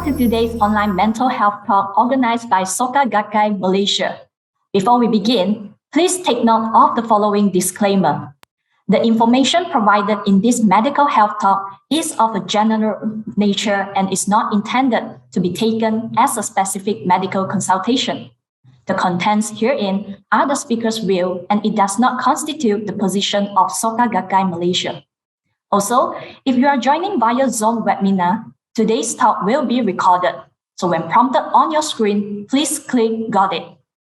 Welcome to today's online mental health talk organized by Soka Gakkai Malaysia. Before we begin, please take note of the following disclaimer. The information provided in this medical health talk is of a general nature and is not intended to be taken as a specific medical consultation. The contents herein are the speaker's view and it does not constitute the position of Soka Gakkai Malaysia. Also, if you are joining via Zoom webinar, today's talk will be recorded. So when prompted on your screen, please click Got It.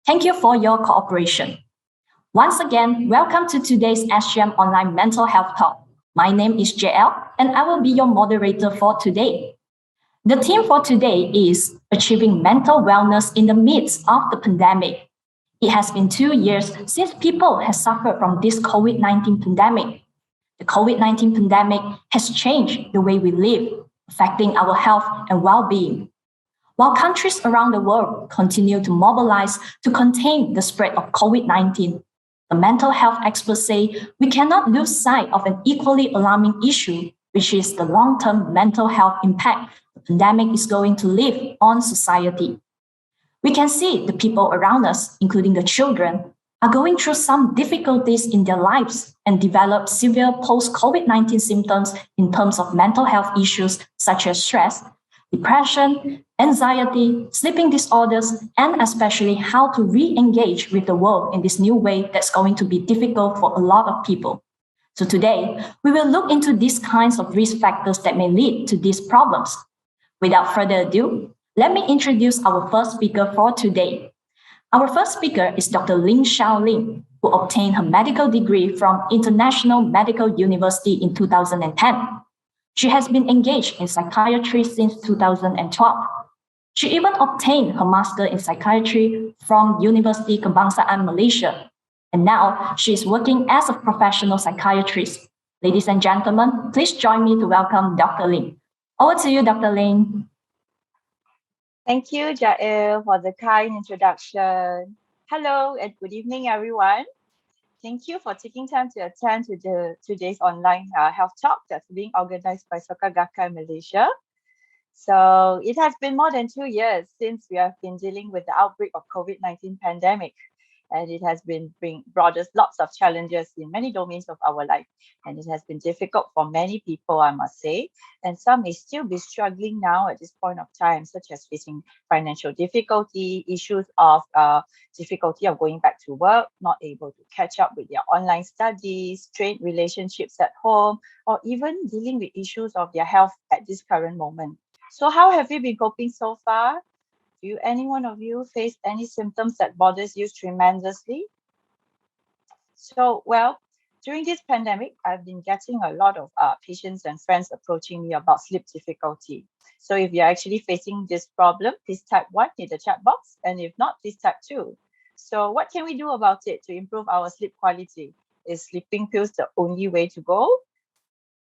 Thank you for your cooperation. Once again, welcome to today's SGM Online Mental Health Talk. My name is JL, and I will be your moderator for today. The theme for today is Achieving Mental Wellness in the Midst of the Pandemic. It has been 2 years since people have suffered from this COVID-19 pandemic. The COVID-19 pandemic has changed the way we live, affecting our health and well-being. While countries around the world continue to mobilize to contain the spread of COVID-19, the mental health experts say we cannot lose sight of an equally alarming issue, which is the long-term mental health impact the pandemic is going to leave on society. We can see the people around us, including the children, are going through some difficulties in their lives and develop severe post-COVID-19 symptoms in terms of mental health issues such as stress, depression, anxiety, sleeping disorders, and especially how to re-engage with the world in this new way that's going to be difficult for a lot of people. So today, we will look into these kinds of risk factors that may lead to these problems. Without further ado, let me introduce our first speaker for today. Our first speaker is Dr. Lin Xiao Ling, who obtained her medical degree from International Medical University in 2010. She has been engaged in psychiatry since 2012. She even obtained her master in psychiatry from University Kebangsaan Malaysia. And now she is working as a professional psychiatrist. Ladies and gentlemen, please join me to welcome Dr. Ling. Over to you, Dr. Ling. Thank you, Jael, for the kind introduction. Hello and good evening, everyone. Thank you for taking time to attend to today's online health talk that's being organized by Soka Gakkai Malaysia. So it has been more than 2 years since we have been dealing with the outbreak of COVID-19 pandemic. And it has brought us lots of challenges in many domains of our life. And it has been difficult for many people, I must say. And some may still be struggling now at this point of time, such as facing financial difficulty, issues of difficulty of going back to work, not able to catch up with their online studies, strained relationships at home, or even dealing with issues of their health at this current moment. So how have you been coping so far? Do any one of you face any symptoms that bothers you tremendously? So, well, during this pandemic, I've been getting a lot of patients and friends approaching me about sleep difficulty. So if you're actually facing this problem, please type 1 in the chat box. And if not, please type 2. So what can we do about it to improve our sleep quality? Is sleeping pills the only way to go?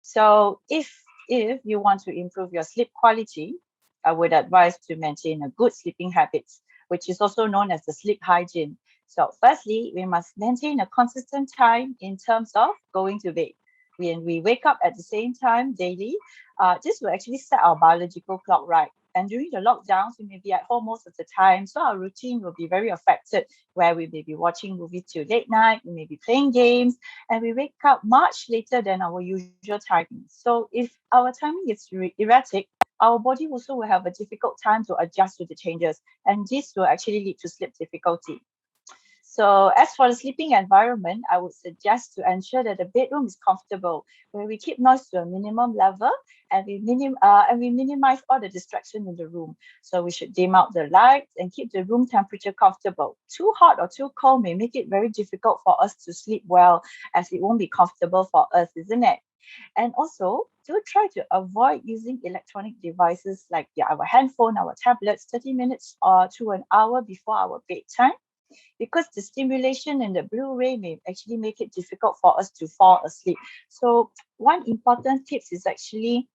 So if you want to improve your sleep quality, I would advise to maintain a good sleeping habits, which is also known as the sleep hygiene. So firstly, we must maintain a consistent time in terms of going to bed. When we wake up at the same time daily, this will actually set our biological clock right. And during the lockdowns, we may be at home most of the time, so our routine will be very affected, where we may be watching movies till late night, we may be playing games, and we wake up much later than our usual timing. So if our timing is erratic, our body also will have a difficult time to adjust to the changes, and this will actually lead to sleep difficulty. So as for the sleeping environment, I would suggest to ensure that the bedroom is comfortable, where we keep noise to a minimum level and we minimize all the distraction in the room. So we should dim out the lights and keep the room temperature comfortable. Too hot or too cold may make it very difficult for us to sleep well, as it won't be comfortable for us, isn't it? And also, do try to avoid using electronic devices like our handphone, our tablets, 30 minutes or to an hour before our bedtime, because the stimulation and the blue ray may actually make it difficult for us to fall asleep. So one important tip is actually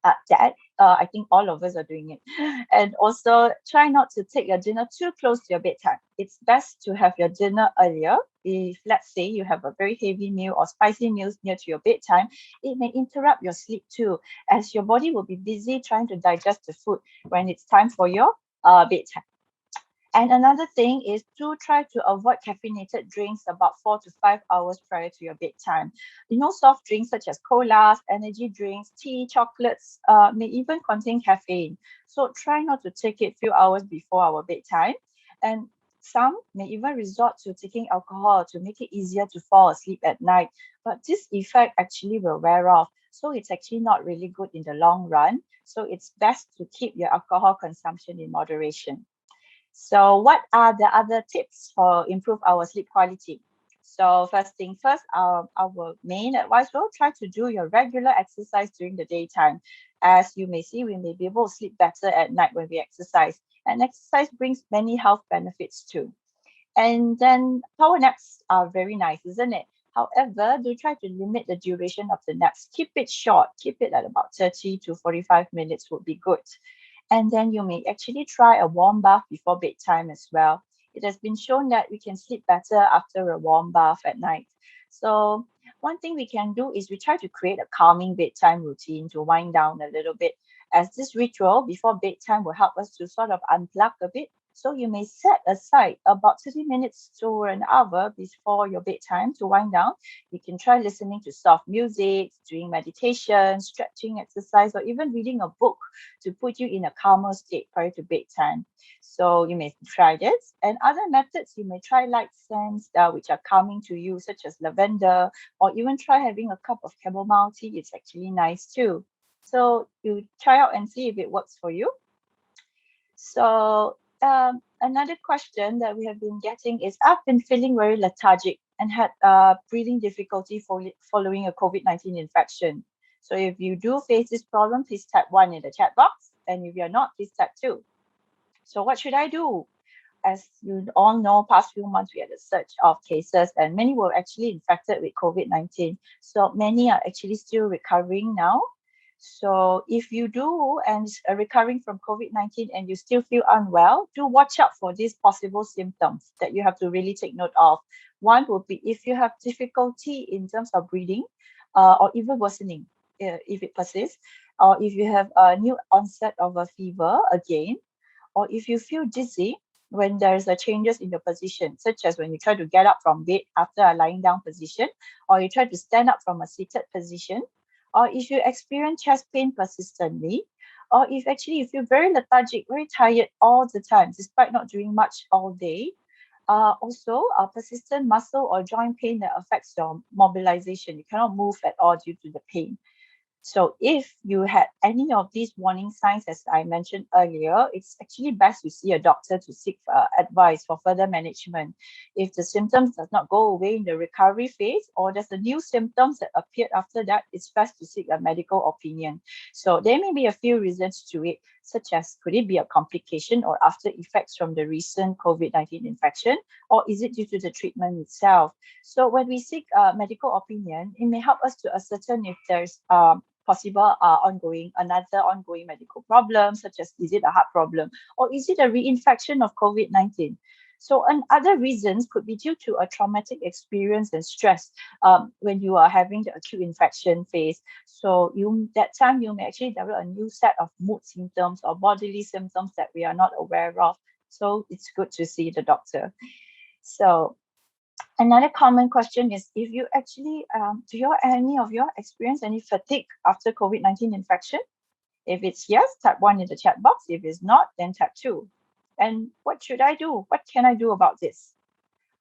that I think all of us are doing it. And also try not to take your dinner too close to your bedtime. It's best to have your dinner earlier, if let's say you have a very heavy meal or spicy meals near to your bedtime, it may interrupt your sleep too, as your body will be busy trying to digest the food when it's time for your bedtime. And another thing is to try to avoid caffeinated drinks about 4 to 5 hours prior to your bedtime. Soft drinks such as colas, energy drinks, tea, chocolates may even contain caffeine. So try not to take it a few hours before our bedtime. And some may even resort to taking alcohol to make it easier to fall asleep at night. But this effect actually will wear off. So it's actually not really good in the long run. So it's best to keep your alcohol consumption in moderation. So what are the other tips for improve our sleep quality? So first thing first, our main advice will try to do your regular exercise during the daytime. As you may see, we may be able to sleep better at night when we exercise. And exercise brings many health benefits too. And then power naps are very nice, isn't it? However, do try to limit the duration of the naps. Keep it short. Keep it at about 30 to 45 minutes would be good. And then you may actually try a warm bath before bedtime as well. It has been shown that we can sleep better after a warm bath at night. So one thing we can do is we try to create a calming bedtime routine to wind down a little bit, as this ritual before bedtime will help us to sort of unplug a bit. So you may set aside about 30 minutes to an hour before your bedtime to wind down. You can try listening to soft music, doing meditation, stretching exercise, or even reading a book to put you in a calmer state prior to bedtime. So you may try this. And other methods, you may try light scents which are calming to you, such as lavender, or even try having a cup of chamomile tea. It's actually nice too. So you try out and see if it works for you. So another question that we have been getting is, I've been feeling very lethargic and had breathing difficulty following a COVID-19 infection. So if you do face this problem, please type 1 in the chat box. And if you're not, please type 2. So what should I do? As you all know, past few months, we had a surge of cases and many were actually infected with COVID-19. So many are actually still recovering now. So if you do and recovering from COVID-19 and you still feel unwell, do watch out for these possible symptoms that you have to really take note of. One would be if you have difficulty in terms of breathing or even worsening if it persists, or if you have a new onset of a fever again, or if you feel dizzy when there's a changes in your position, such as when you try to get up from bed after a lying down position, or you try to stand up from a seated position, or if you experience chest pain persistently, or if actually you feel very lethargic, very tired all the time, despite not doing much all day. Also, a persistent muscle or joint pain that affects your mobilization. You cannot move at all due to the pain. So if you had any of these warning signs, as I mentioned earlier, it's actually best to see a doctor to seek advice for further management. If the symptoms does not go away in the recovery phase, or there's a new symptoms that appeared after that, it's best to seek a medical opinion. So there may be a few reasons to it, such as could it be a complication or after effects from the recent COVID-19 infection, or is it due to the treatment itself? So when we seek medical opinion, it may help us to ascertain if there's possible another ongoing medical problem, such as is it a heart problem or is it a reinfection of COVID-19? So other reasons could be due to a traumatic experience and stress when you are having the acute infection phase. So that time you may actually develop a new set of mood symptoms or bodily symptoms that we are not aware of. So it's good to see the doctor. So another common question is, if you actually, any of you experience any fatigue after COVID-19 infection? If it's yes, type 1 in the chat box. If it's not, then type 2. And what should I do? What can I do about this?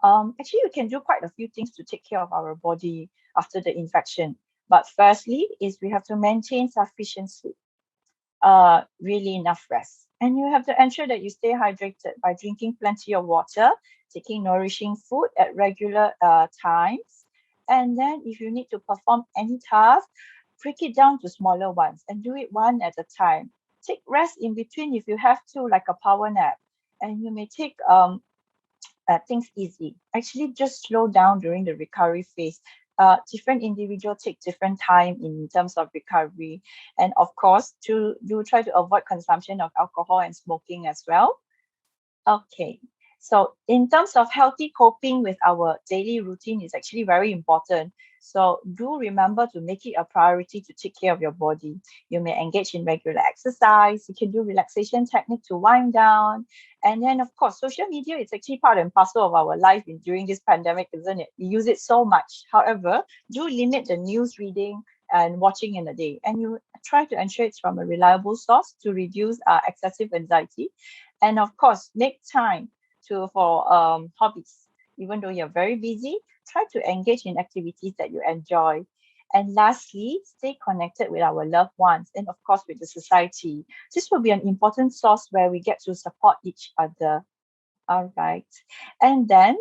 Actually, we can do quite a few things to take care of our body after the infection. But firstly, is we have to maintain sufficient sleep, really enough rest. And you have to ensure that you stay hydrated by drinking plenty of water, taking nourishing food at regular times. And then if you need to perform any task, break it down to smaller ones and do it one at a time. Take rest in between if you have to, like a power nap. And you may take things easy. Actually, just slow down during the recovery phase. Different individuals take different time in terms of recovery. And of course, do try to avoid consumption of alcohol and smoking as well. Okay, So in terms of healthy coping with our daily routine is actually very important. So do remember to make it a priority to take care of your body. You may engage in regular exercise. You can do relaxation technique to wind down. And then, of course, social media is actually part and parcel of our life during this pandemic, isn't it? We use it so much. However, do limit the news reading and watching in a day. And you try to ensure it's from a reliable source to reduce excessive anxiety. And of course, make time for hobbies. Even though you're very busy, try to engage in activities that you enjoy. And lastly, stay connected with our loved ones and of course with the society. This will be an important source where we get to support each other. All right. And then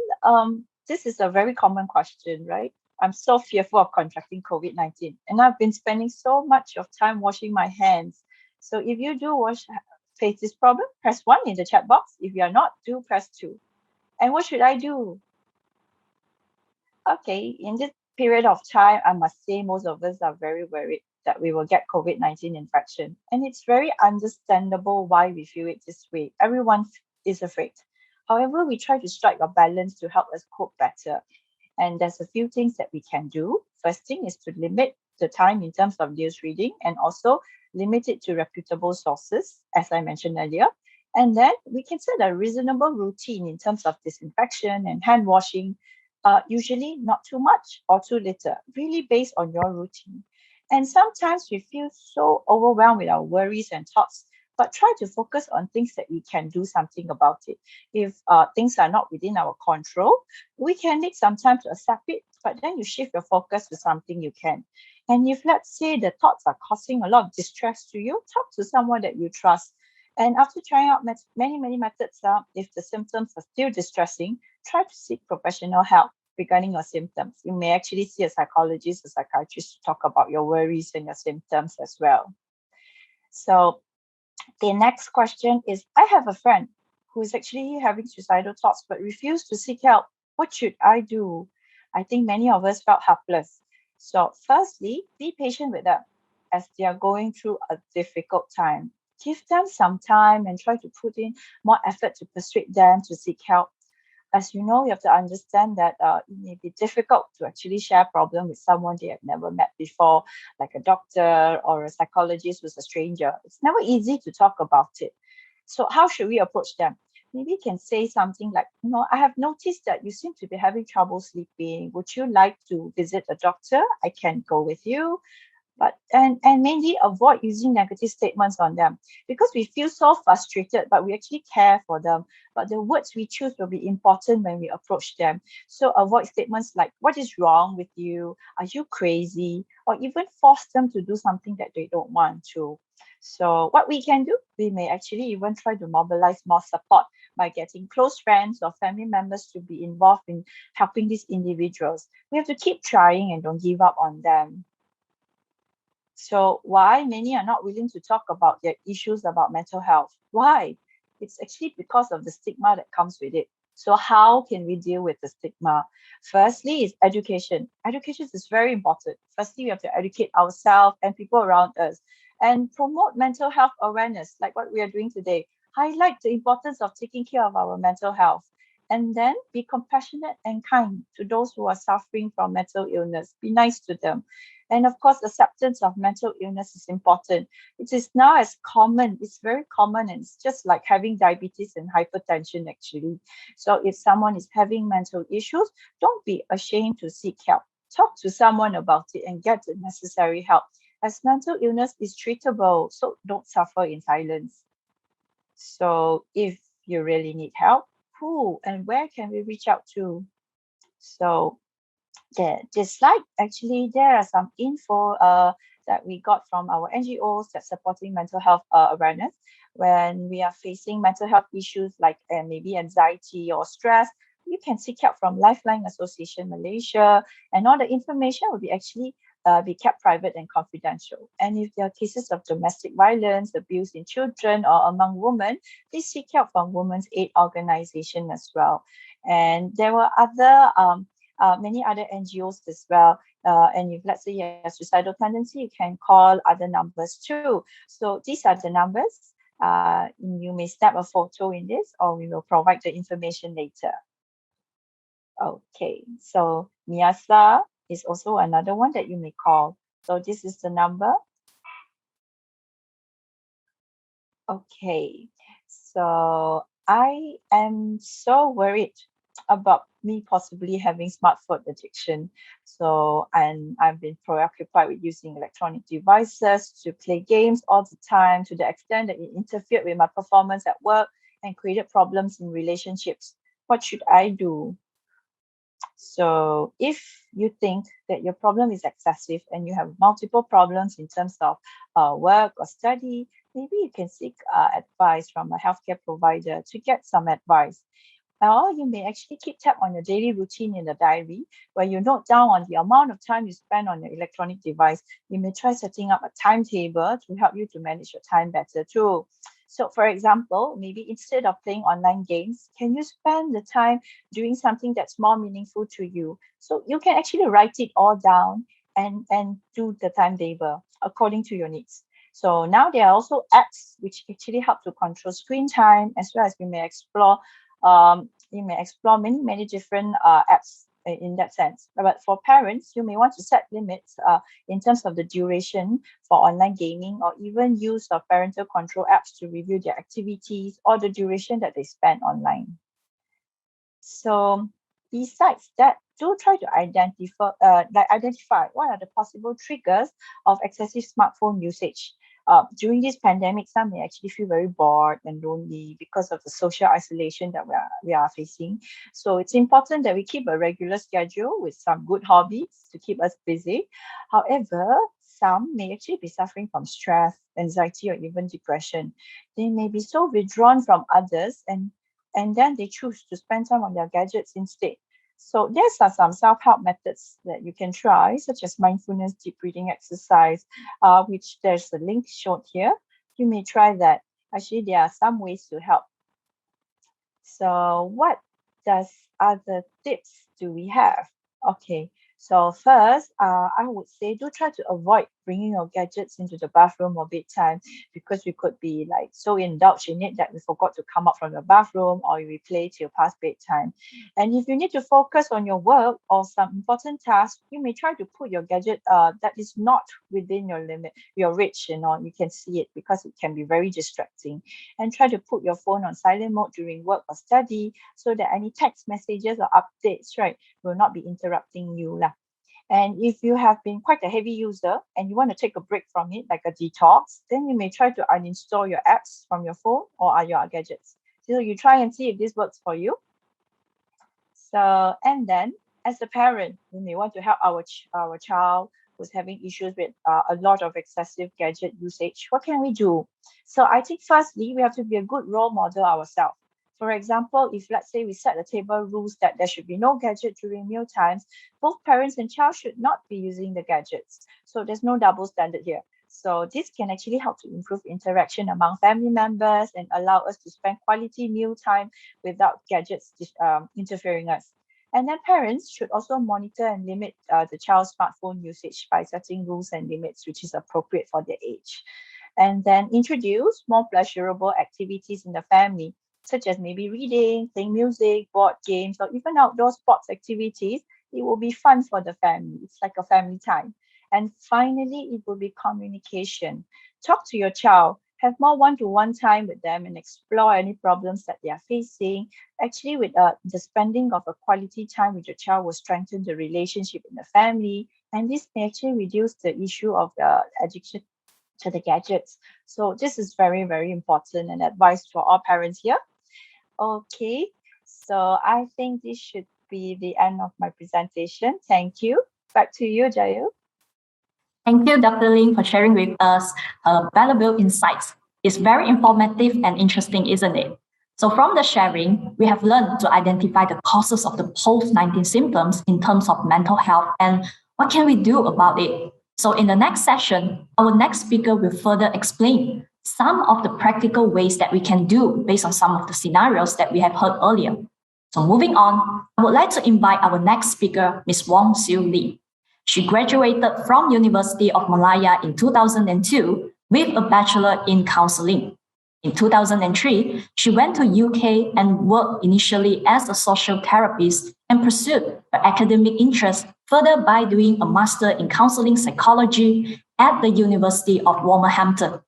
this is a very common question, right? I'm so fearful of contracting COVID-19 and I've been spending so much of time washing my hands. So if you do face this problem, press 1 in the chat box. If you are not, do press 2. And what should I do? Okay, in this period of time, I must say most of us are very worried that we will get COVID-19 infection. And it's very understandable why we feel it this way. Everyone is afraid. However, we try to strike a balance to help us cope better. And there's a few things that we can do. First thing is to limit the time in terms of news reading and also limit it to reputable sources, as I mentioned earlier. And then we can set a reasonable routine in terms of disinfection and hand washing, usually not too much or too little, really based on your routine. And sometimes we feel so overwhelmed with our worries and thoughts, but try to focus on things that we can do something about it. If things are not within our control, we can take some time to accept it, but then you shift your focus to something you can. And if, let's say, the thoughts are causing a lot of distress to you, talk to someone that you trust. And after trying out many methods, if the symptoms are still distressing, try to seek professional help regarding your symptoms. You may actually see a psychologist or psychiatrist to talk about your worries and your symptoms as well. So the next question is, I have a friend who is actually having suicidal thoughts but refused to seek help. What should I do? I think many of us felt helpless. So firstly, be patient with them as they are going through a difficult time. Give them some time and try to put in more effort to persuade them to seek help. As you know, you have to understand that it may be difficult to actually share a problem with someone they have never met before, like a doctor or a psychologist who's a stranger. It's never easy to talk about it. So how should we approach them? Maybe you can say something like, I have noticed that you seem to be having trouble sleeping. Would you like to visit a doctor? I can go with you. But and mainly avoid using negative statements on them, because we feel so frustrated, but we actually care for them. But the words we choose will be important when we approach them. So avoid statements like, what is wrong with you? Are you crazy? Or even force them to do something that they don't want to. So what we can do, we may actually even try to mobilize more support by getting close friends or family members to be involved in helping these individuals. We have to keep trying and don't give up on them. So why many are not willing to talk about their issues about mental health? Why? It's actually because of the stigma that comes with it. So how can we deal with the stigma? Firstly, is education. Education is very important. Firstly, we have to educate ourselves and people around us and promote mental health awareness, like what we are doing today. Highlight the importance of taking care of our mental health. And then be compassionate and kind to those who are suffering from mental illness. Be nice to them. And of course, acceptance of mental illness is important. It is now as common, it's very common, and it's just like having diabetes and hypertension actually. So if someone is having mental issues, don't be ashamed to seek help. Talk to someone about it and get the necessary help, as mental illness is treatable, so don't suffer in silence. So if you really need help, who and where can we reach out to? So this slide, actually, there are some info that we got from our NGOs that's supporting mental health awareness. When we are facing mental health issues like maybe anxiety or stress, you can seek help from Lifeline Association Malaysia, and all the information will be actually be kept private and confidential. And if there are cases of domestic violence, abuse in children or among women, please seek help from Women's Aid Organization as well. And there were other many other NGOs as well. And if, let's say, you have suicidal tendency, you can call other numbers too. So these are the numbers. You may snap a photo in this, or we will provide the information later. Okay, so Miyasa is also another one that you may call. So this is the number. Okay, so I am so worried about me possibly having smartphone addiction. And I've been preoccupied with using electronic devices to play games all the time, to the extent that it interfered with my performance at work and created problems in relationships. What should I do? So if you think that your problem is excessive and you have multiple problems in terms of work or study, maybe you can seek advice from a healthcare provider to get some advice. Or you may actually keep tab on your daily routine in the diary, where you note down on the amount of time you spend on your electronic device. You may try setting up a timetable to help you to manage your time better too. So for example, maybe instead of playing online games, can you spend the time doing something that's more meaningful to you? So you can actually write it all down and do the timetable according to your needs. So now there are also apps which actually help to control screen time, as well as we may explore many different apps in that sense. But for parents, you may want to set limits in terms of the duration for online gaming, or even use of parental control apps to review their activities or the duration that they spend online. So besides that, do try to identify what are the possible triggers of excessive smartphone usage. During this pandemic, some may actually feel very bored and lonely because of the social isolation that we are facing. So it's important that we keep a regular schedule with some good hobbies to keep us busy. However, some may actually be suffering from stress, anxiety, or even depression. They may be so withdrawn from others, and then they choose to spend time on their gadgets instead. So there's some self-help methods that you can try, such as mindfulness, deep breathing exercise, which there's a link shown here. You may try that. Actually, there are some ways to help. So what other tips do we have? Okay, so first, I would say do try to avoid bringing your gadgets into the bathroom or bedtime, because we could be like so indulged in it that we forgot to come out from the bathroom, or we play till past bedtime. And if you need to focus on your work or some important task, you may try to put your gadget that is not within your reach, you can see it, because it can be very distracting. And try to put your phone on silent mode during work or study, so that any text messages or updates, will not be interrupting you. And if you have been quite a heavy user and you want to take a break from it, like a detox, then you may try to uninstall your apps from your phone or your gadgets. So you try and see if this works for you. So, and then as a parent, we may want to help our child who's having issues with a lot of excessive gadget usage. What can we do? So I think firstly, we have to be a good role model ourselves. For example, if let's say we set a table rules that there should be no gadget during meal times, both parents and child should not be using the gadgets. So there's no double standard here. So this can actually help to improve interaction among family members and allow us to spend quality meal time without gadgets interfering us. And then parents should also monitor and limit the child's smartphone usage by setting rules and limits which is appropriate for their age. And then introduce more pleasurable activities in the family, such as maybe reading, playing music, board games, or even outdoor sports activities. It will be fun for the family. It's like a family time. And finally, it will be communication. Talk to your child. Have more one-to-one time with them and explore any problems that they are facing. Actually, with the spending of a quality time with your child will strengthen the relationship in the family. And this may actually reduce the issue of the addiction to the gadgets. So this is very, very important and advice for all parents here. Okay, so I think this should be the end of my presentation. Thank you. Back to you, Jayu. Thank you, Dr. Ling, for sharing with us valuable insights. It's very informative and interesting, isn't it? So from the sharing, we have learned to identify the causes of the post-19 symptoms in terms of mental health and what can we do about it. So in the next session, our next speaker will further explain some of the practical ways that we can do based on some of the scenarios that we have heard earlier. So moving on, I would like to invite our next speaker, Ms. Wong Siu Lee. She graduated from University of Malaya in 2002 with a Bachelor in Counseling. In 2003, she went to UK and worked initially as a social therapist and pursued her academic interest further by doing a master in counseling psychology at the University of Wolverhampton.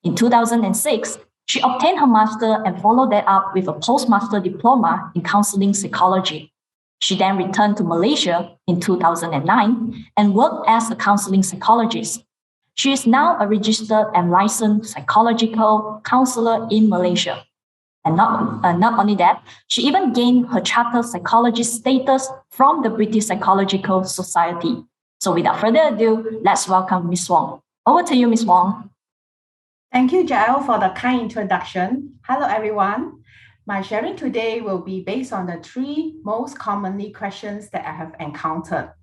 In 2006, she obtained her master and followed that up with a postmaster diploma in counseling psychology. She then returned to Malaysia in 2009 and worked as a counseling psychologist. She is now a registered and licensed psychological counselor in Malaysia. And not only that, she even gained her chartered psychologist status from the British Psychological Society. So without further ado, let's welcome Ms. Wong. Over to you, Ms. Wong. Thank you, Jael, for the kind introduction. Hello, everyone. My sharing today will be based on the 3 most commonly questions that I have encountered.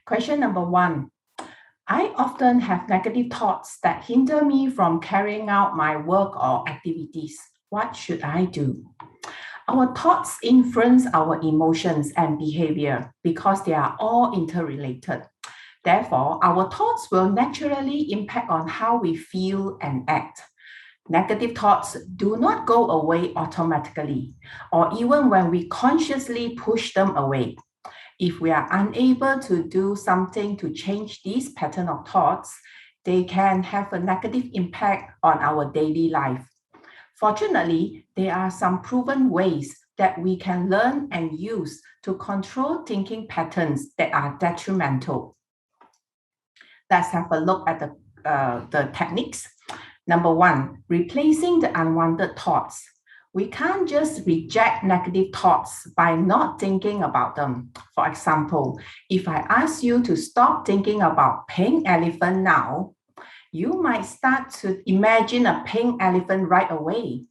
Question number 1. I often have negative thoughts that hinder me from carrying out my work or activities. What should I do? Our thoughts influence our emotions and behavior because they are all interrelated. Therefore, our thoughts will naturally impact on how we feel and act. Negative thoughts do not go away automatically, or even when we consciously push them away. If we are unable to do something to change this pattern of thoughts, they can have a negative impact on our daily life. Fortunately, there are some proven ways that we can learn and use to control thinking patterns that are detrimental. Let's have a look at the techniques. Number 1, replacing the unwanted thoughts. We can't just reject negative thoughts by not thinking about them. For example, if I ask you to stop thinking about pink elephant now, you might start to imagine a pink elephant right away.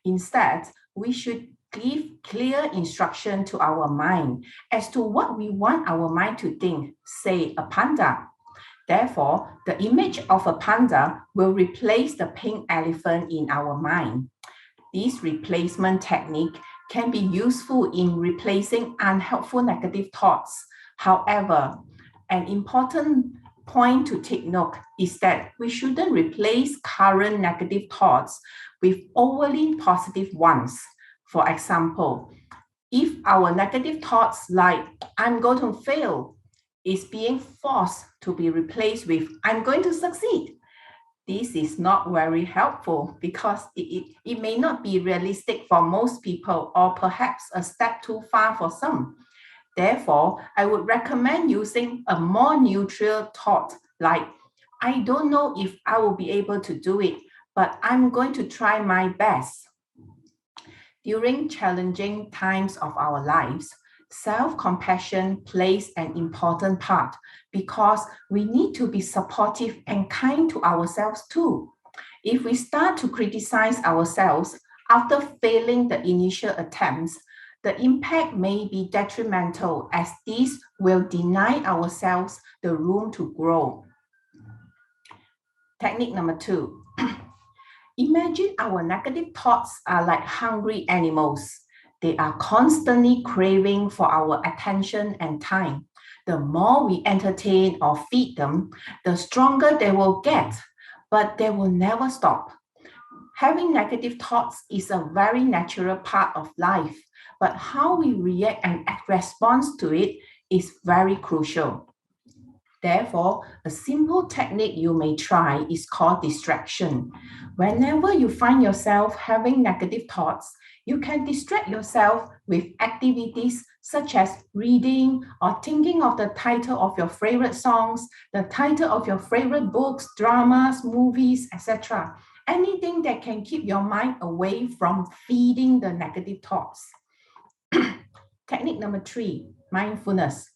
Instead, we should give clear instruction to our mind as to what we want our mind to think, say a panda. Therefore, the image of a panda will replace the pink elephant in our mind. This replacement technique can be useful in replacing unhelpful negative thoughts. However, an important point to take note is that we shouldn't replace current negative thoughts with overly positive ones. For example, if our negative thoughts like, I'm going to fail, is being forced to be replaced with, I'm going to succeed. This is not very helpful because it may not be realistic for most people or perhaps a step too far for some. Therefore, I would recommend using a more neutral thought like, I don't know if I will be able to do it, but I'm going to try my best. During challenging times of our lives, self-compassion plays an important part because we need to be supportive and kind to ourselves too. If we start to criticize ourselves after failing the initial attempts, the impact may be detrimental as this will deny ourselves the room to grow. Technique number 2. Imagine our negative thoughts are like hungry animals. They are constantly craving for our attention and time. The more we entertain or feed them, the stronger they will get, but they will never stop. Having negative thoughts is a very natural part of life, but how we react and respond to it is very crucial. Therefore, a simple technique you may try is called distraction. Whenever you find yourself having negative thoughts, you can distract yourself with activities such as reading or thinking of the title of your favorite songs, the title of your favorite books, dramas, movies, etc. Anything that can keep your mind away from feeding the negative thoughts. Technique number 3, mindfulness.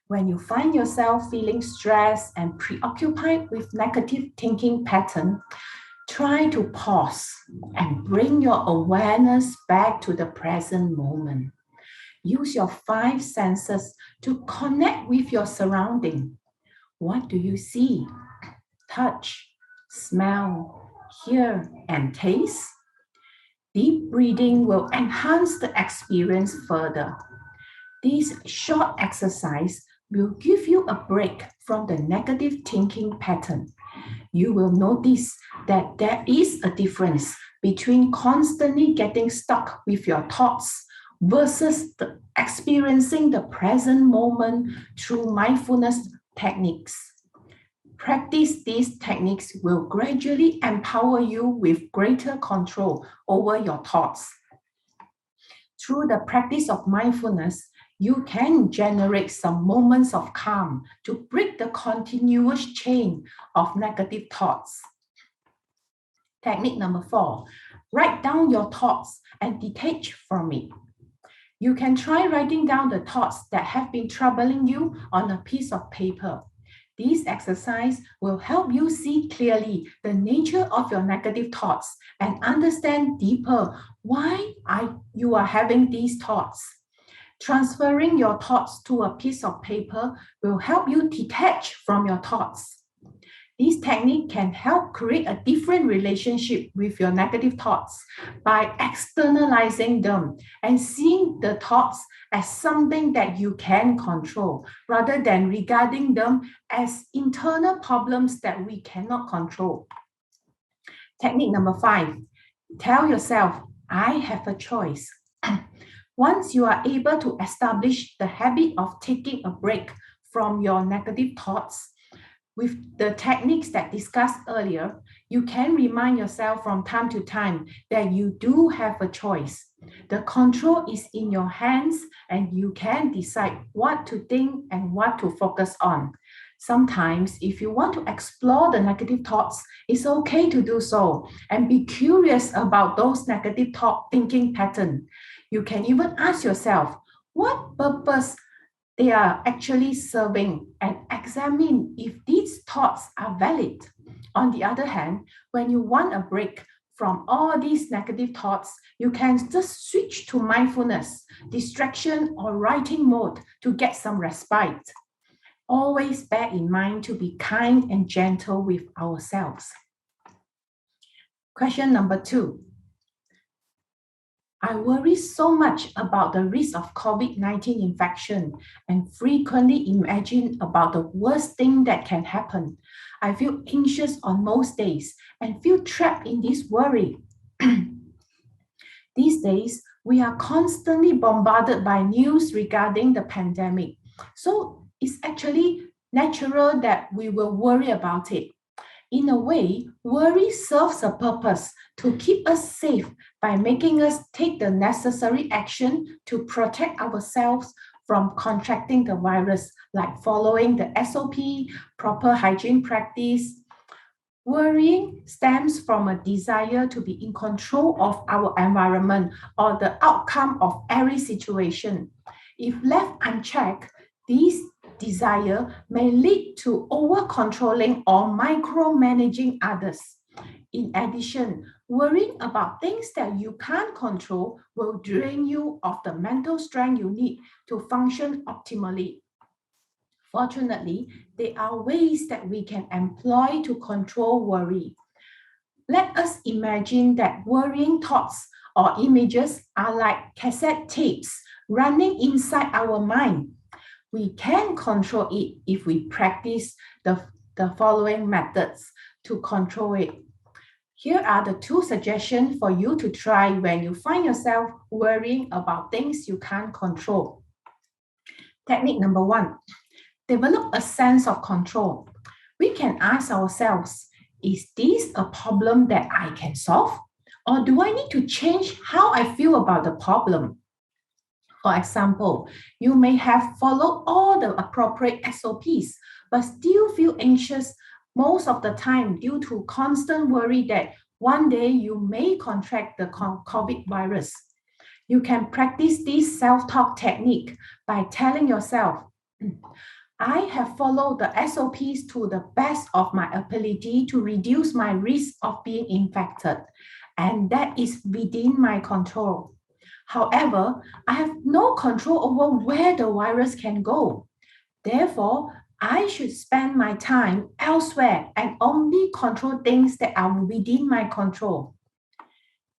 When you find yourself feeling stressed and preoccupied with negative thinking pattern, try to pause and bring your awareness back to the present moment. Use your 5 senses to connect with your surrounding. What do you see, touch, smell, hear, and taste? Deep breathing will enhance the experience further. This short exercise will give you a break from the negative thinking pattern. you will notice that there is a difference between constantly getting stuck with your thoughts versus experiencing the present moment through mindfulness techniques. Practice these techniques will gradually empower you with greater control over your thoughts. Through the practice of mindfulness, you can generate some moments of calm to break the continuous chain of negative thoughts. Technique number 4, write down your thoughts and detach from it. You can try writing down the thoughts that have been troubling you on a piece of paper. This exercise will help you see clearly the nature of your negative thoughts and understand deeper why you are having these thoughts. Transferring your thoughts to a piece of paper will help you detach from your thoughts. This technique can help create a different relationship with your negative thoughts by externalizing them and seeing the thoughts as something that you can control, rather than regarding them as internal problems that we cannot control. Technique number 5, tell yourself, I have a choice. Once you are able to establish the habit of taking a break from your negative thoughts, with the techniques that discussed earlier, you can remind yourself from time to time that you do have a choice. The control is in your hands and you can decide what to think and what to focus on. Sometimes, if you want to explore the negative thoughts, it's okay to do so and be curious about those negative thinking patterns. You can even ask yourself, what purpose they are actually serving, and examine if these thoughts are valid. On the other hand, when you want a break from all these negative thoughts, you can just switch to mindfulness, distraction, or writing mode to get some respite. Always bear in mind to be kind and gentle with ourselves. Question number 2. I worry so much about the risk of COVID-19 infection and frequently imagine about the worst thing that can happen. I feel anxious on most days and feel trapped in this worry. These days, we are constantly bombarded by news regarding the pandemic. So it's actually natural that we will worry about it. In a way, worry serves a purpose to keep us safe by making us take the necessary action to protect ourselves from contracting the virus, like following the SOP, proper hygiene practice. Worrying stems from a desire to be in control of our environment or the outcome of every situation. If left unchecked, these desire may lead to over-controlling or micromanaging others. In addition, worrying about things that you can't control will drain you of the mental strength you need to function optimally. Fortunately, there are ways that we can employ to control worry. Let us imagine that worrying thoughts or images are like cassette tapes running inside our mind. We can control it if we practice the following methods to control it. Here are the 2 suggestions for you to try when you find yourself worrying about things you can't control. Technique number 1, develop a sense of control. We can ask ourselves, is this a problem that I can solve? Or do I need to change how I feel about the problem? For example, you may have followed all the appropriate SOPs, but still feel anxious most of the time due to constant worry that one day you may contract the COVID virus. You can practice this self-talk technique by telling yourself, I have followed the SOPs to the best of my ability to reduce my risk of being infected, and that is within my control. However, I have no control over where the virus can go. Therefore, I should spend my time elsewhere and only control things that are within my control.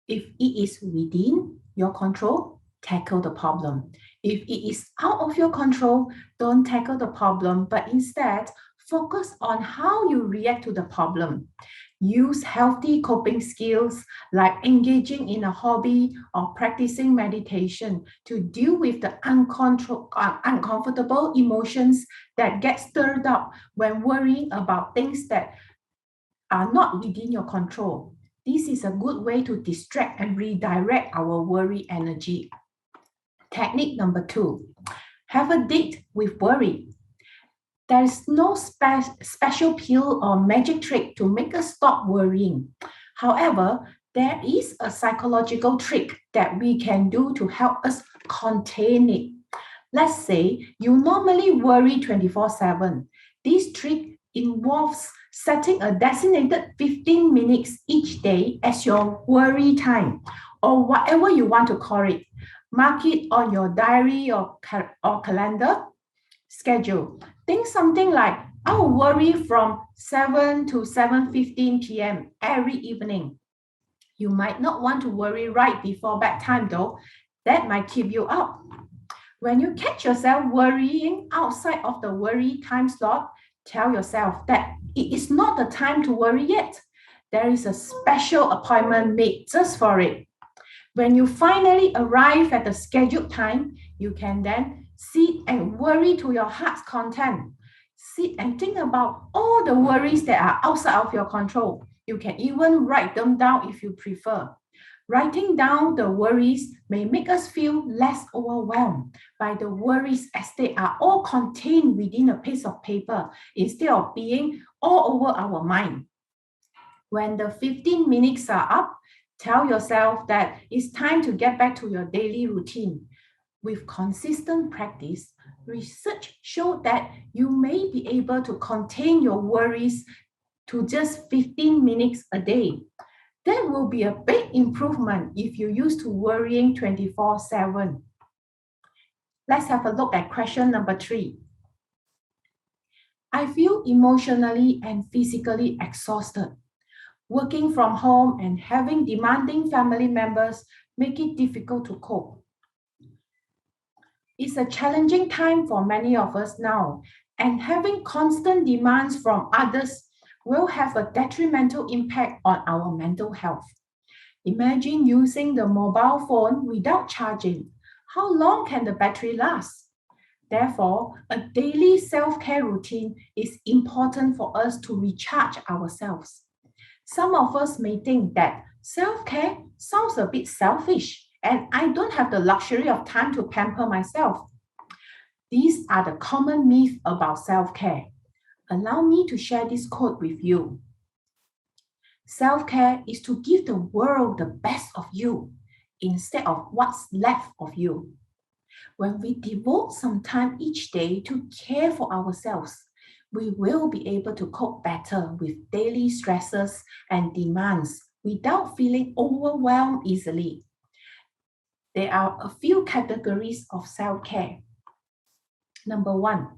If it is within your control, tackle the problem. If it is out of your control, don't tackle the problem, but instead Focus on how you react to the problem. Use healthy coping skills like engaging in a hobby or practicing meditation to deal with the uncomfortable emotions that get stirred up when worrying about things that are not within your control. This is a good way to distract and redirect our worry energy. Technique number 2, have a date with worry. There is no special pill or magic trick to make us stop worrying. However, there is a psychological trick that we can do to help us contain it. Let's say you normally worry 24/7. This trick involves setting a designated 15 minutes each day as your worry time, or whatever you want to call it. Mark it on your diary or calendar schedule. Think something like, I'll worry from 7 to 7:15 p.m. every evening. You might not want to worry right before bedtime though. That might keep you up. When you catch yourself worrying outside of the worry time slot, tell yourself that it is not the time to worry yet. There is a special appointment made just for it. When you finally arrive at the scheduled time, you can then sit and worry to your heart's content. Sit and think about all the worries that are outside of your control. You can even write them down if you prefer. Writing down the worries may make us feel less overwhelmed by the worries as they are all contained within a piece of paper instead of being all over our mind. When the 15 minutes are up, tell yourself that it's time to get back to your daily routine. With consistent practice, research showed that you may be able to contain your worries to just 15 minutes a day. That will be a big improvement if you're used to worrying 24/7. Let's have a look at question number 3. I feel emotionally and physically exhausted. Working from home and having demanding family members make it difficult to cope. It's a challenging time for many of us now, and having constant demands from others will have a detrimental impact on our mental health. Imagine using the mobile phone without charging. How long can the battery last? Therefore, a daily self-care routine is important for us to recharge ourselves. Some of us may think that self-care sounds a bit selfish and I don't have the luxury of time to pamper myself. These are the common myths about self-care. Allow me to share this quote with you. Self-care is to give the world the best of you instead of what's left of you. When we devote some time each day to care for ourselves, we will be able to cope better with daily stresses and demands without feeling overwhelmed easily. There are a few categories of self-care. Number 1,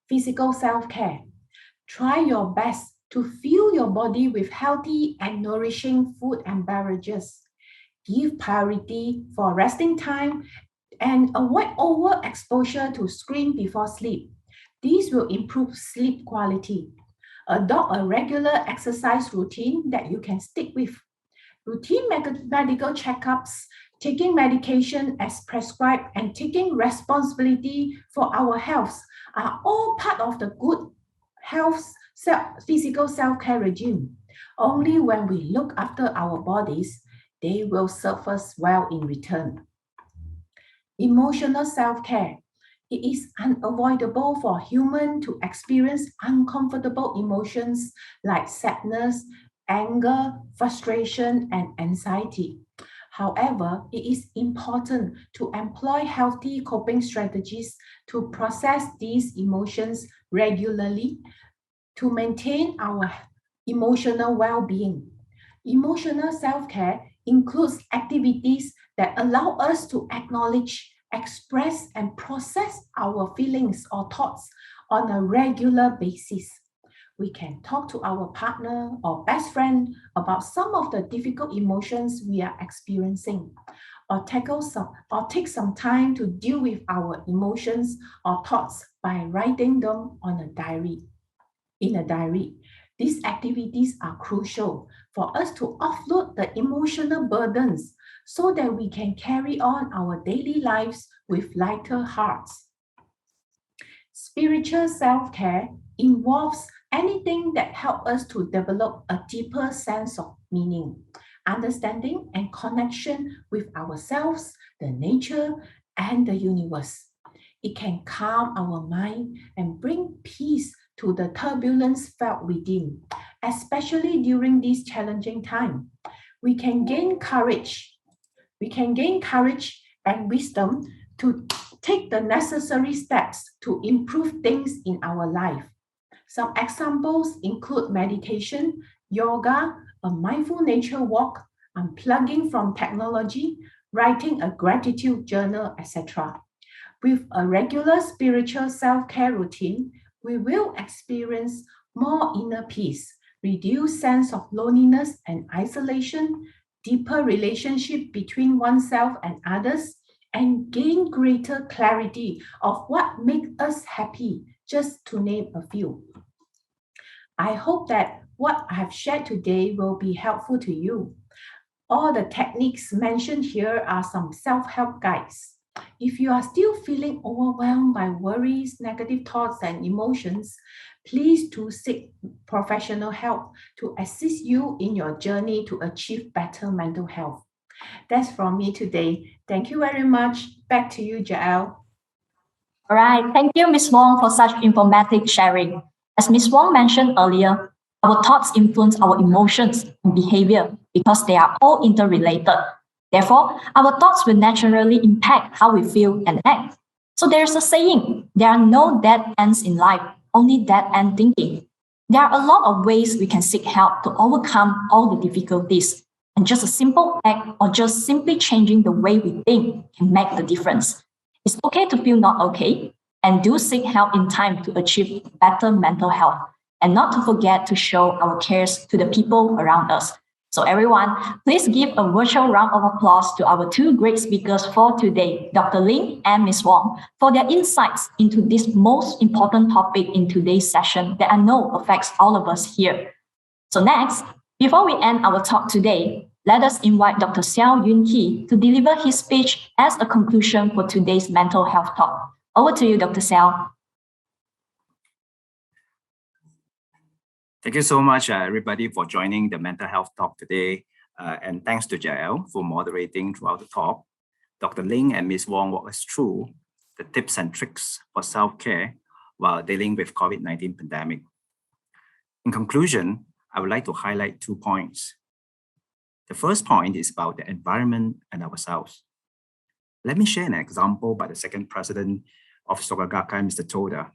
physical self-care. Try your best to fuel your body with healthy and nourishing food and beverages. Give priority for resting time and avoid overexposure to screen before sleep. These will improve sleep quality. Adopt a regular exercise routine that you can stick with. Routine medical checkups, taking medication as prescribed, and taking responsibility for our health are all part of the good health physical self-care regime. Only when we look after our bodies, they will serve us well in return. Emotional self-care. It is unavoidable for humans to experience uncomfortable emotions like sadness, anger, frustration, and anxiety. However, it is important to employ healthy coping strategies to process these emotions regularly to maintain our emotional well-being. Emotional self-care includes activities that allow us to acknowledge, express, and process our feelings or thoughts on a regular basis. We can talk to our partner or best friend about some of the difficult emotions we are experiencing, or take some time to deal with our emotions or thoughts by writing them on a diary. in a diary. These activities are crucial for us to offload the emotional burdens so that we can carry on our daily lives with lighter hearts. Spiritual self-care involves anything that helps us to develop a deeper sense of meaning, understanding, and connection with ourselves, the nature, and the universe. It can calm our mind and bring peace to the turbulence felt within, especially during this challenging time. We can gain courage and wisdom to take the necessary steps to improve things in our life. Some examples include meditation, yoga, a mindful nature walk, unplugging from technology, writing a gratitude journal, etc. With a regular spiritual self-care routine, we will experience more inner peace, reduced sense of loneliness and isolation, deeper relationship between oneself and others, and gain greater clarity of what makes us happy, just to name a few. I hope that what I have shared today will be helpful to you. All the techniques mentioned here are some self-help guides. If you are still feeling overwhelmed by worries, negative thoughts, and emotions, please do seek professional help to assist you in your journey to achieve better mental health. That's from me today. Thank you very much. Back to you, Jael. All right. Thank you, Ms. Wong, for such informative sharing. As Ms. Wong mentioned earlier, our thoughts influence our emotions and behavior because they are all interrelated. Therefore, our thoughts will naturally impact how we feel and act. So there's a saying, there are no dead ends in life, only dead end thinking. There are a lot of ways we can seek help to overcome all the difficulties. And just a simple act or just simply changing the way we think can make the difference. It's okay to feel not okay, and do seek help in time to achieve better mental health, and not to forget to show our cares to the people around us. So everyone, please give a virtual round of applause to our two great speakers for today, Dr. Ling and Ms. Wong, for their insights into this most important topic in today's session that I know affects all of us here. So next, before we end our talk today, let us invite Dr. Xiao Yun Ki to deliver his speech as a conclusion for today's mental health talk. Over to you, Dr. Xiao. Thank you so much, everybody, for joining the mental health talk today. And thanks to Jael for moderating throughout the talk. Dr. Ling and Ms. Wong walk us through the tips and tricks for self-care while dealing with COVID-19 pandemic. In conclusion, I would like to highlight 2 points. The first point is about the environment and ourselves. Let me share an example by the second president of Soka Gakkai, Mr. Toda.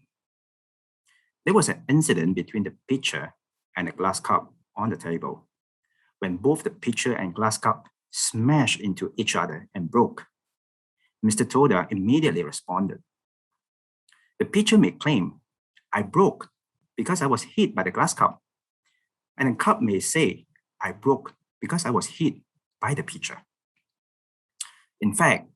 There was an incident between the pitcher and the glass cup on the table when both the pitcher and glass cup smashed into each other and broke. Mr. Toda immediately responded. The pitcher may claim, I broke because I was hit by the glass cup. And the cup may say, I broke because I was hit by the pitcher. In fact,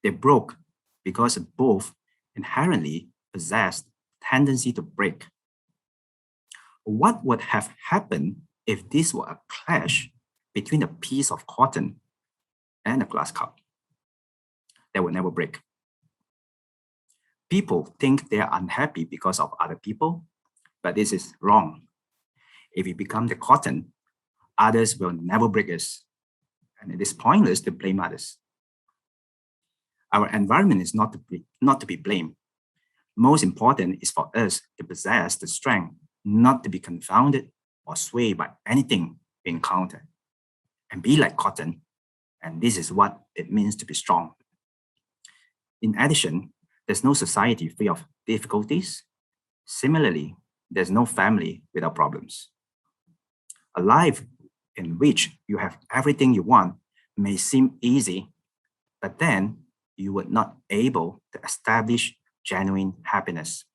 they broke because both inherently possessed tendency to break. What would have happened if this were a clash between a piece of cotton and a glass cup? They would never break. People think they are unhappy because of other people, but this is wrong. If we become the cotton, others will never break us, and it is pointless to blame others. Our environment is not to be blamed. Most important is for us to possess the strength not to be confounded or swayed by anything we encounter, and be like cotton, and this is what it means to be strong. In addition, there's no society free of difficulties. Similarly, there's no family without problems. A life in which you have everything you want may seem easy, but then you would not be able to establish genuine happiness.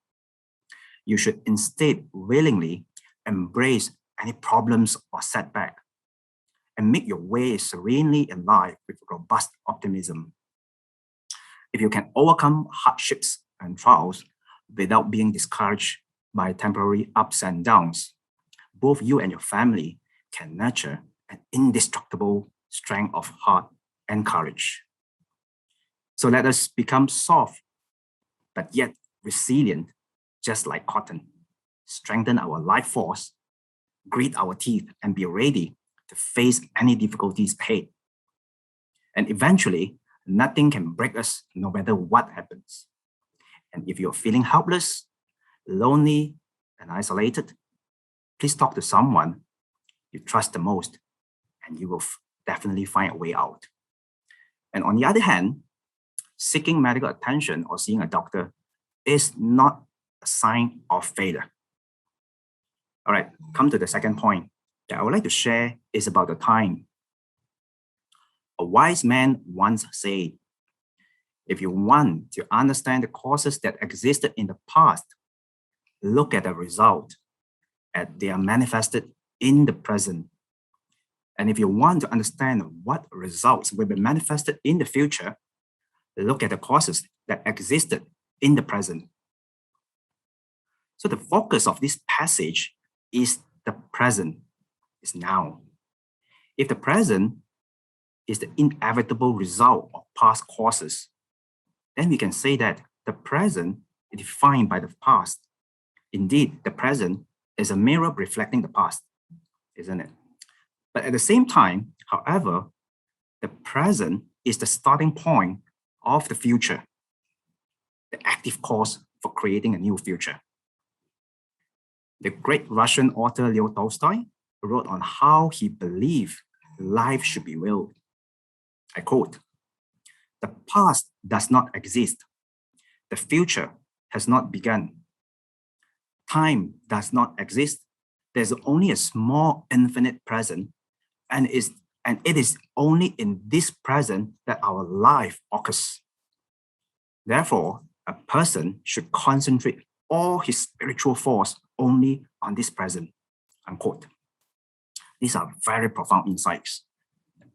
You should instead willingly embrace any problems or setback and make your way serenely in life with robust optimism. If you can overcome hardships and trials without being discouraged, by temporary ups and downs, both you and your family can nurture an indestructible strength of heart and courage. So let us become soft, but yet resilient, just like cotton. Strengthen our life force, grit our teeth, and be ready to face any difficulties ahead. And eventually, nothing can break us no matter what happens. And if you're feeling helpless, lonely, and isolated, please talk to someone you trust the most, and you will definitely find a way out. And on the other hand, seeking medical attention or seeing a doctor is not a sign of failure. All right, come to the second point that I would like to share is about the time. A wise man once said, if you want to understand the causes that existed in the past, look at the result as they are manifested in the present. And if you want to understand what results will be manifested in the future, look at the causes that existed in the present. So the focus of this passage is the present, is now. If the present is the inevitable result of past causes, then we can say that the present is defined by the past. Indeed, the present is a mirror reflecting the past, isn't it? But at the same time, however, the present is the starting point of the future, the active cause for creating a new future. The great Russian author Leo Tolstoy wrote on how he believed life should be willed. I quote, "The past does not exist. The future has not begun. Time does not exist. There's only a small infinite present, and it is only in this present that our life occurs. Therefore, a person should concentrate all his spiritual force only on this present," unquote. These are very profound insights.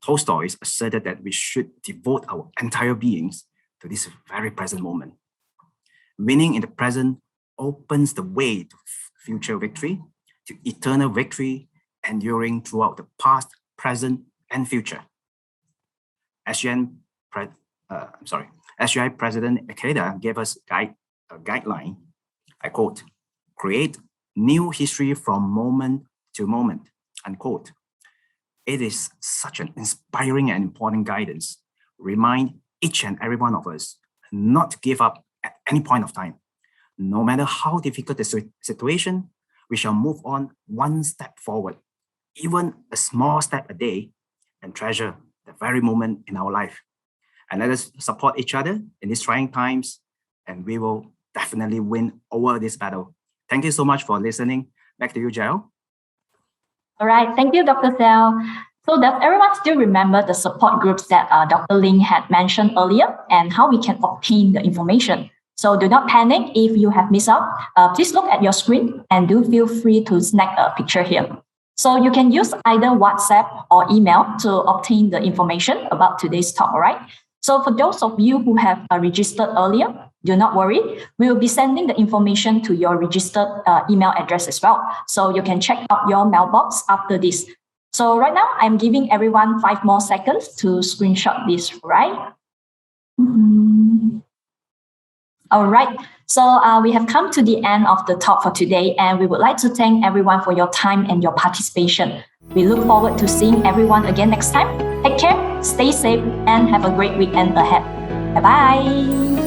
Tolstoy asserted that we should devote our entire beings to this very present moment. Winning in the present opens the way to future victory, to eternal victory, enduring throughout the past, present, and future. SGI President Ikeda gave us a guideline. I quote, "Create new history from moment to moment," unquote. It is such an inspiring and important guidance. Remind each and every one of us not to give up at any point of time. No matter how difficult the situation, we shall move on one step forward, even a small step a day, and treasure the very moment in our life. And let us support each other in these trying times, and we will definitely win over this battle. Thank you so much for listening. Back to you, Jael. All right, thank you, Dr. Sel. So does everyone still remember the support groups that Dr. Ling had mentioned earlier and how we can obtain the information? So do not panic if you have missed out. Please look at your screen and do feel free to snag a picture here. So you can use either WhatsApp or email to obtain the information about today's talk, all right? So for those of you who have registered earlier, do not worry. We will be sending the information to your registered email address as well. So you can check out your mailbox after this. So right now, I'm giving everyone 5 more seconds to screenshot this, right? All right. So we have come to the end of the talk for today, and we would like to thank everyone for your time and your participation. We look forward to seeing everyone again next time. Take care, stay safe, and have a great weekend ahead. Bye-bye.